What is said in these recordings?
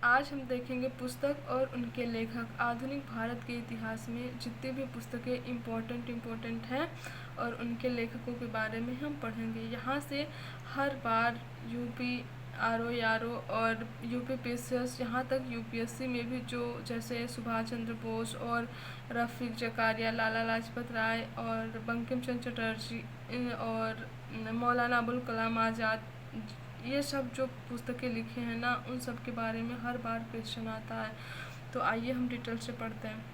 आज हम देखेंगे पुस्तक और उनके लेखक। आधुनिक भारत के इतिहास में जितनी भी पुस्तकें इम्पोर्टेंट हैं और उनके लेखकों के बारे में हम पढ़ेंगे। यहाँ से हर बार यूपी आर ओ और यूपीपीसीएस, यहाँ तक यूपीएससी में भी जो जैसे सुभाष चंद्र बोस और रफ़ीक जकारिया, लाला लाजपत राय और बंकिम चंद्र चटर्जी और मौलाना अबुल कलाम आज़ाद, ये सब जो पुस्तकें लिखे हैं ना, उन सब के बारे में हर बार क्वेश्चन आता है। तो आइए हम डिटेल से पढ़ते हैं।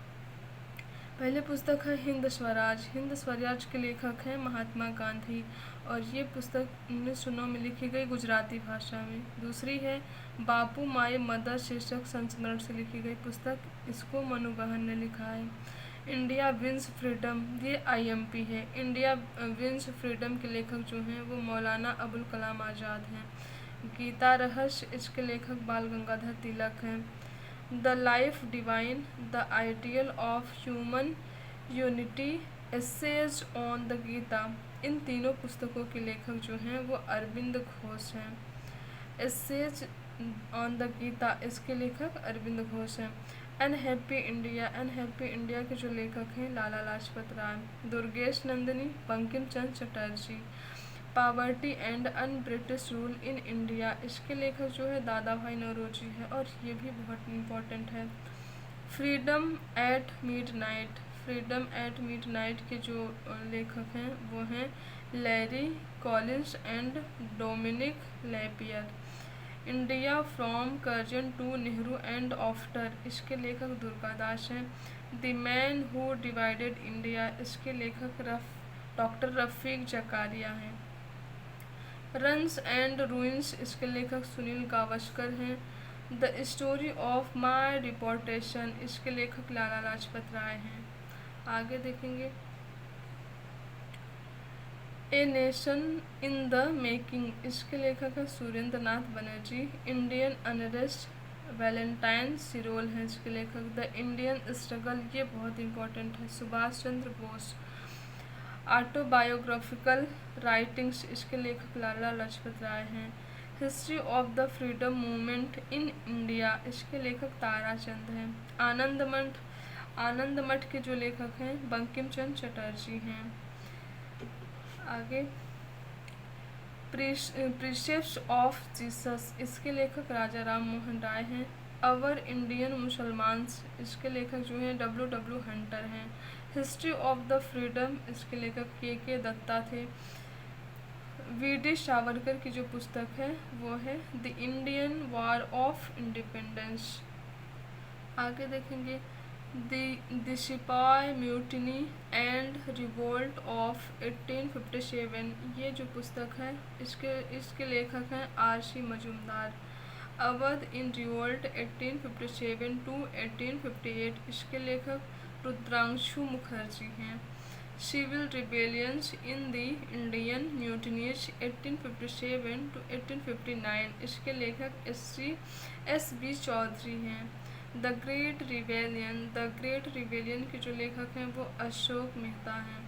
पहले पुस्तक है हिंद स्वराज। हिंद स्वराज के लेखक हैं महात्मा गांधी और ये पुस्तक 1909 में लिखी गई गुजराती भाषा में। दूसरी है बापू माई मदर शीर्षक संस्मरण से लिखी गई पुस्तक, इसको मनु गहन ने लिखा है। इंडिया विंस फ्रीडम, ये आईएमपी है। इंडिया विंस फ्रीडम के लेखक जो हैं वो मौलाना अबुल कलाम आज़ाद हैं। गीता रहस्य, इसके लेखक बाल गंगाधर तिलक हैं। The life divine, the ideal of human unity, essays on the Gita, इन तीनों पुस्तकों के लेखक जो हैं वो अरविंद घोष हैं। एसेज ऑन द गीता, इसके लेखक अरविंद घोष हैं। अनहैप्पी इंडिया के जो लेखक हैं Lala Lajpat Rai. Durgesh Nandini, Bankim Chandra Chatterjee. Poverty and un British rule in India, इसके लेखक जो है दादा भाई नौरोजी है और ये भी बहुत इम्पोर्टेंट है। फ्रीडम एट मिडनाइट के जो लेखक हैं वो हैं Larry Collins and Dominique Lapierre. India from Curzon to Nehru and after, इसके लेखक दुर्गादास हैं। The man who divided India, इसके लेखक डॉक्टर रफ़ीक जकारिया हैं। रन्स एंड रूइंस, इसके लेखक सुनील गावस्कर हैं। The story of my deportation, इसके लेखक लाला लाजपत राय हैं। आगे देखेंगे a nation in the making, इसके लेखक हैं सुरेंद्र नाथ बनर्जी। इंडियन अनरेस्ट, वैलेंटाइन सिरोल हैं इसके लेखक। द इंडियन स्ट्रगल, ये बहुत इम्पोर्टेंट है, सुभाष चंद्र बोस। ऑटोबायोग्राफिकल राइटिंग्स, इसके लेखक लाला लाजपत राय हैं। History of the freedom movement in India, इसके लेखक ताराचंद हैं। आनंद मठ के जो लेखक हैं बंकिम चंद्र चटर्जी हैं। आगे प्रीसेप्ट्स ऑफ जीसस, इसके लेखक राजा राम मोहन राय हैं। अवर इंडियन मुसलमान्स, इसके लेखक जो हैं W हंटर हैं। हिस्ट्री ऑफ द फ्रीडम, इसके लेखक के दत्ता थे। वी.डी. सावरकर की जो पुस्तक है वो है the Indian war of independence. आगे देखेंगे द सिपाही म्यूटिनी एंड रिवोल्ट ऑफ 1857, ये जो पुस्तक है इसके लेखक हैं R.C. Majumdar. Awadh in revolt 1857 to 1858, इसके लेखक रुद्रांशु मुखर्जी हैं। Civil rebellions in the Indian mutinies 1857 to 1859, इसके लेखक S.B. चौधरी हैं। द ग्रेट रिवेलियन के जो लेखक हैं वो अशोक मेहता हैं।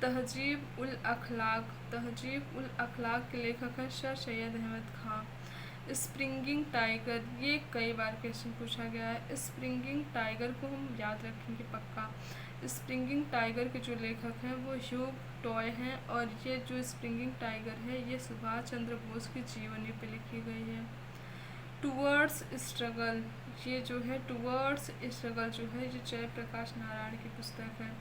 तहजीब उल अखलाक के लेखक हैं सर सैयद अहमद खां। स्प्रिंगिंग टाइगर, ये कई बार क्वेश्चन पूछा गया है। स्प्रिंगिंग टाइगर को हम याद रखेंगे पक्का। स्प्रिंगिंग टाइगर के जो लेखक हैं वो ह्यूग टॉय हैं और ये जो स्प्रिंगिंग टाइगर है ये सुभाष चंद्र बोस की जीवनी पे लिखी गई है। टूवर्ड्स स्ट्रगल, ये जो है टूवर्ड्स स्ट्रगल जो है ये जयप्रकाश नारायण की पुस्तक है।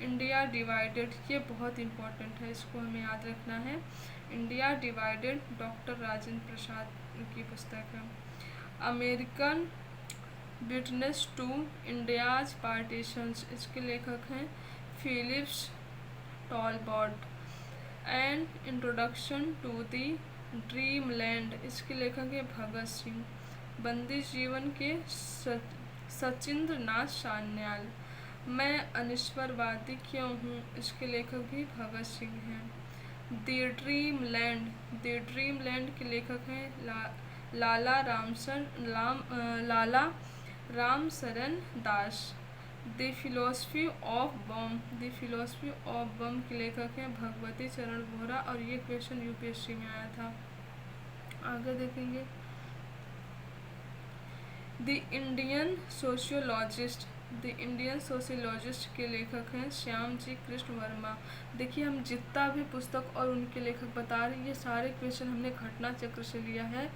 इंडिया डिवाइडेड, ये बहुत इम्पोर्टेंट है, इसको हमें याद रखना है। India divided doctor Rajendra Prasad की पुस्तक है। American witness to India's partitions, इसके लेखक हैं Phillips Talbot. And introduction to the dream land, इसके लेखक हैं भगत सिंह। बंदी जीवन के सचिंद्र नाथ सान्याल। मैं अनिश्वरवादी क्यों हूँ, इसके लेखक भी भगत सिंह हैं। द ड्रीम लैंड के लेखक हैं लाला रामसरन दास। द फिलोसफी ऑफ बम के लेखक हैं भगवती चरण वोहरा और ये क्वेश्चन यूपीएससी में आया था। आगे देखेंगे the Indian sociologist, the Indian sociologist के लेखक हैं श्याम जी कृष्ण वर्मा। देखिए हम जितना भी पुस्तक और उनके लेखक बता रहे हैं, ये सारे क्वेश्चन हमने घटना चक्र से लिया है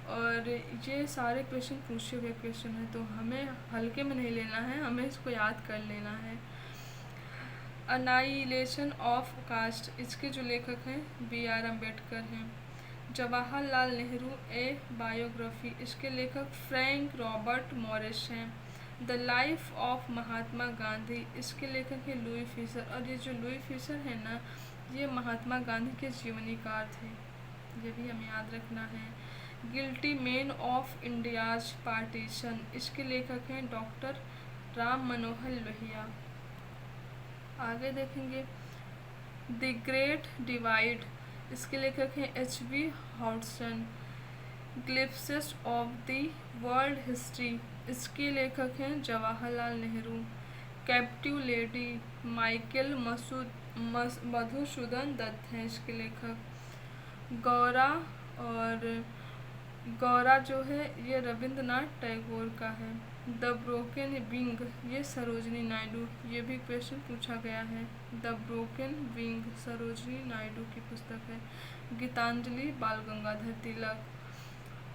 और ये सारे क्वेश्चन पूछे हुए क्वेश्चन हैं, तो हमें हल्के में नहीं लेना है, हमें इसको याद कर लेना है। अनाइलेशन ऑफ कास्ट, इसके जो लेखक हैं B.R. अम्बेडकर हैं। जवाहरलाल नेहरू ए बायोग्राफी, इसके लेखक फ्रैंक रॉबर्ट मॉरिस हैं। The life of Mahatma Gandhi, इसके लेखक हैं लुई फिशर, और ये जो लुई फिशर है ना, ये महात्मा गांधी के जीवनीकार थे, ये भी हमें याद रखना है। Guilty man of India's partition, इसके लेखक हैं डॉक्टर राम मनोहर लोहिया। आगे देखेंगे द ग्रेट डिवाइड, इसके लेखक हैं H.B. Hodson. Glimpses of the world history, इसके लेखक हैं Jawaharlal Nehru. Captive lady, Michael Madhusudan Dutt हैं इसके लेखक। गौरा, और गौरा जो है ये रविंद्रनाथ टैगोर का है। द ब्रोकन विंग, ये सरोजनी नायडू, ये भी क्वेश्चन पूछा गया है। The broken wing Sarojini Naidu की पुस्तक है। Gitanjali Bal Gangadhar Tilak.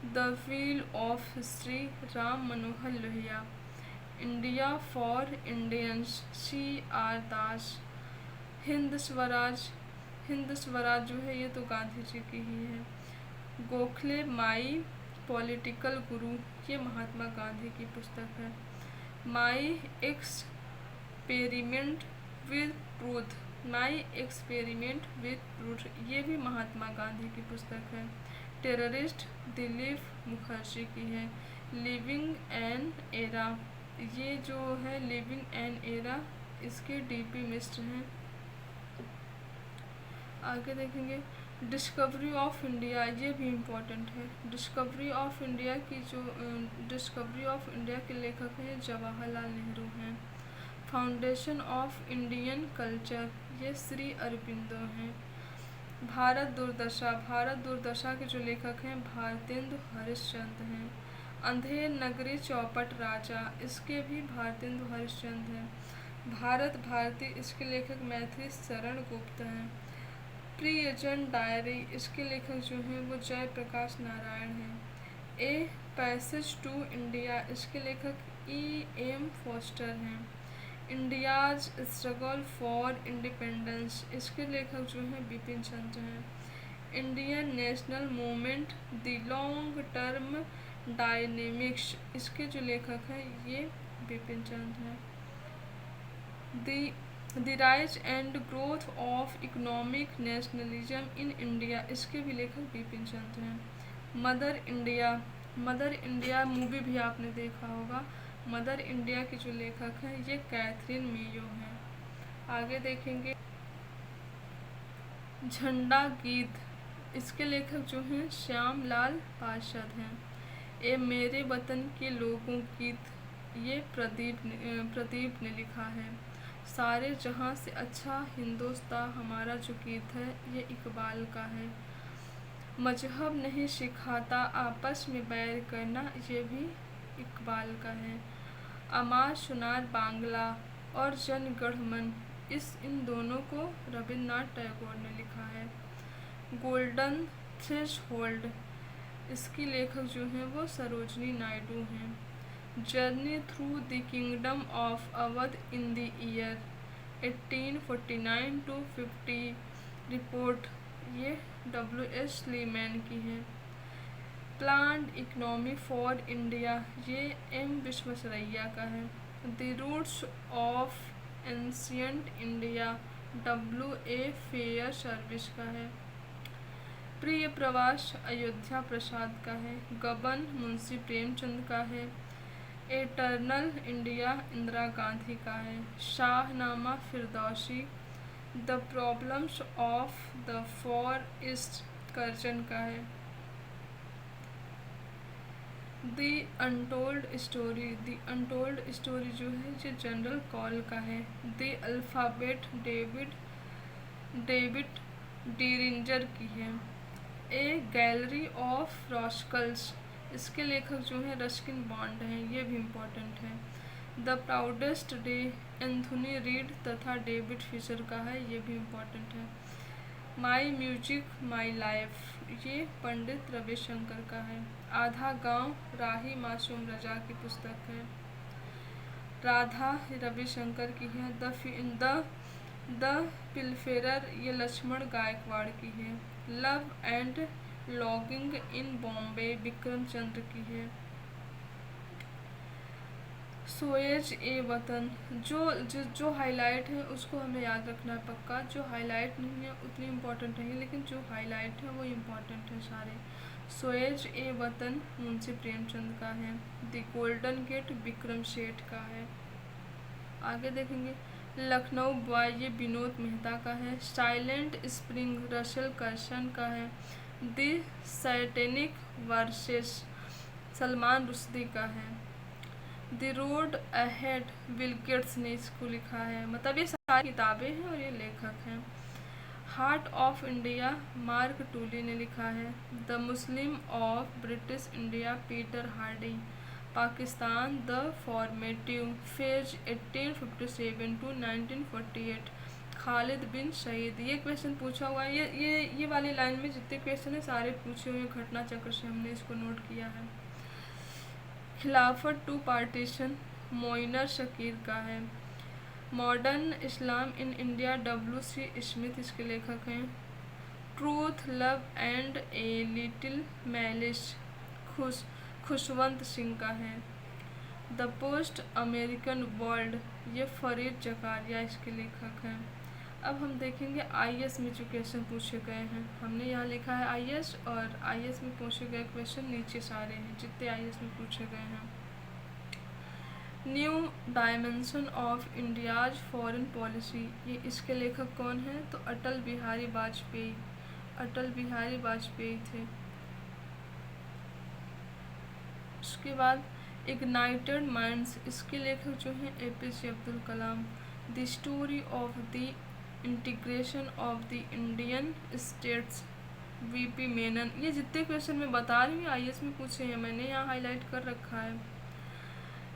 The wheel of history Ram Manohar Lohia. India for Indians C.R. Das. Hind Swaraj, Hind Swaraj जो है ये तो गांधी जी की ही है। गोखले माई पॉलिटिकल गुरु, ये महात्मा गांधी की पुस्तक है। My experiment with truth, my experiment with truth, ये भी महात्मा गांधी की पुस्तक है। टेररिस्ट दिलीप मुखर्जी की है। लिविंग एन एरा, ये जो है लिविंग एन एरा इसके D.P. मिश्र हैं। आगे देखेंगे डिस्कवरी ऑफ इंडिया, ये भी इम्पोर्टेंट है। डिस्कवरी ऑफ इंडिया की जो डिस्कवरी ऑफ इंडिया के लेखक हैं जवाहरलाल नेहरू हैं। फाउंडेशन ऑफ इंडियन कल्चर, ये श्री अरबिंदो हैं। भारत दुर्दशा, भारत दुर्दशा के जो लेखक हैं भारतेंदु हरिश्चंद्र हैं। अंधेर नगरी चौपट राजा, इसके भी भारतेंदु हरिश्चंद्र हैं। भारत भारती, इसके लेखक मैथिली शरण गुप्त हैं। प्रियजन डायरी, इसके लेखक जो हैं वो जयप्रकाश नारायण हैं। ए पैसेज टू इंडिया, इसके लेखक E.M. फोस्टर हैं। इंडियाज स्ट्रगल फॉर इंडिपेंडेंस, इसके लेखक जो हैं बिपिन चंद्र हैं। Indian national movement the long term dynamics, इसके जो लेखक हैं ये बिपिन चंद्र हैं। The rise and growth of economic nationalism in India, इसके भी लेखक बिपिन चंद्र हैं। Mother India, mother India movie भी आपने देखा होगा। मदर इंडिया के जो लेखक हैं ये कैथरीन मेयो हैं। आगे देखेंगे झंडा गीत, इसके लेखक जो हैं श्याम लाल पार्षद हैं। ए मेरे वतन के लोगों गीत, ये प्रदीप ने लिखा है। सारे जहाँ से अच्छा हिंदुस्तान हमारा जो गीत है ये इकबाल का है। मजहब नहीं सिखाता आपस में बैर करना, ये भी इकबाल का है। अमार सुनार बांग्ला और जनगणमन, इन दोनों को रविंद्रनाथ टैगोर ने लिखा है। गोल्डन थ्रेशहोल्ड, इसकी लेखक जो हैं वो सरोजनी नायडू हैं। Journey through the kingdom of Awadh in the year 1849 to 50 report, ये W.S. लीमैन की है। प्लान्ड इकनॉमी फॉर इंडिया, ये M. विश्वेश्वरैया का है। The roots of ancient India, W.A. Fairservis का है। प्रिय प्रवास अयोध्या प्रसाद का है। गबन मुंशी प्रेमचंद का है। एटर्नल इंडिया इंदिरा गांधी का है। Shahnameh Firdausi, the problems of the for east Curzon का है। The untold story, the untold story जो है ये जनरल कॉल का है। द अल्फ़ाबेट डेविड डीरिंजर की है। ए गैलरी ऑफ रॉस्कल्स, इसके लेखक जो हैं रस्किन बॉन्ड हैं, ये भी इम्पोर्टेंट है। The proudest day Anthony read तथा डेविड फिशर का है, ये भी इम्पोर्टेंट है। माई म्यूजिक माई लाइफ ये पंडित रविशंकर का है। आधा गांव राही मासूम रजा की पुस्तक है। राधा रविशंकर की है। द पिलफेरर ये लक्ष्मण गायकवाड़ की है। Love and longing in Bombay Vikram Chandra की है। सोएज ए वतन जो हाईलाइट है उसको हमें याद रखना है पक्का, जो हाईलाइट नहीं है उतनी इम्पोर्टेंट नहीं है, लेकिन जो हाईलाइट है वो इम्पोर्टेंट है सारे। सोएज ए वतन मुंशी प्रेमचंद का है। The golden gate Vikram Seth का है। आगे देखेंगे लखनऊ बॉय ये विनोद मेहता का है। साइलेंट स्प्रिंग रसेल कर्सन का है। The satanic versus Salman Rushdie का है। The road ahead Bill Gates ने इसको लिखा है। मतलब ये सारी किताबें हैं और ये लेखक हैं। Heart of India Mark Tully ने लिखा है। The Muslim of British India Peter Hardy. Pakistan the formative phase 1857 to 1948 Khalid bin Sayeed. ये क्वेश्चन पूछा हुआ है, ये वाली लाइन में जितने क्वेश्चन है सारे पूछे हुए घटना चक्र से हमने इसको नोट किया है। खिलाफत टू पार्टीशन मोइनर शकीर का है। Modern Islam in India W.C. Smith इसके लेखक हैं। Truth love and a little malice Khushwant Singh का है। द पोस्ट अमेरिकन वर्ल्ड ये फरीद जकारिया इसके लेखक हैं। अब हम देखेंगे IAS में जो क्वेश्चन पूछे गए हैं। हमने यहाँ लिखा है IAS और IAS में पूछे गए क्वेश्चन नीचे सारे हैं जितने IAS में पूछे गए हैं। New dimension of India's foreign policy ये इसके लेखक कौन हैं? तो अटल बिहारी वाजपेयी थे। उसके बाद इग्नाइटेड माइंड्स इसके लेखक जो हैं APJ Abdul Kalam. The story of the integration of the Indian states VP Menon. ये जितने क्वेश्चन मैं बता रही हूँ IAS में पूछे हैं, मैंने यहाँ हाईलाइट कर रखा है।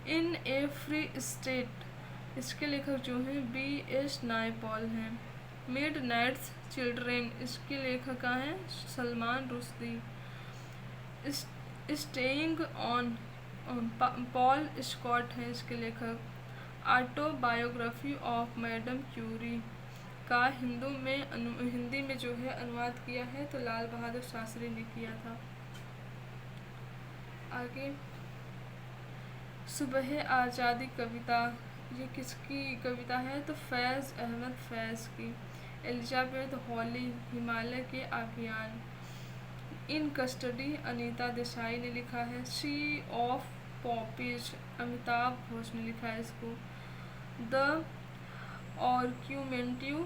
इन ए फ्री स्टेट इसके लेखक जो हैं B.S. नायपॉल हैं। मिड नाइट्स चिल्ड्रेन इसके लेखक हैं Salman Rushdie. Staying on Paul Scott हैं इसके लेखक। ऑटोबायोग्राफी ऑफ मैडम क्यूरी का हिंदी में जो है अनुवाद किया है तो लाल बहादुर शास्त्री ने किया था। आगे सुबह आज़ादी कविता ये किसकी कविता है? तो फैज़ अहमद फैज़ की। एलिजाबेथ हॉली हिमालय के अभियान। इन कस्टडी अनीता देसाई ने लिखा है। सी ऑफ पॉपीज अमिताभ घोष ने लिखा है इसको। द आर्ग्यूमेंटिव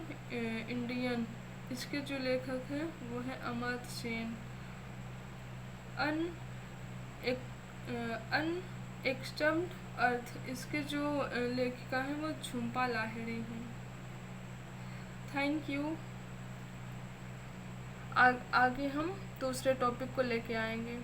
इंडियन इसके जो लेखक हैं वो हैं अमर्त्य सेन। अनएक्सटम्ड अर्थ इसके जो लेखिका हैं वो झुम्पा लाहिड़ी हैं। Thank you. आगे हम दूसरे टॉपिक को लेके आएंगे।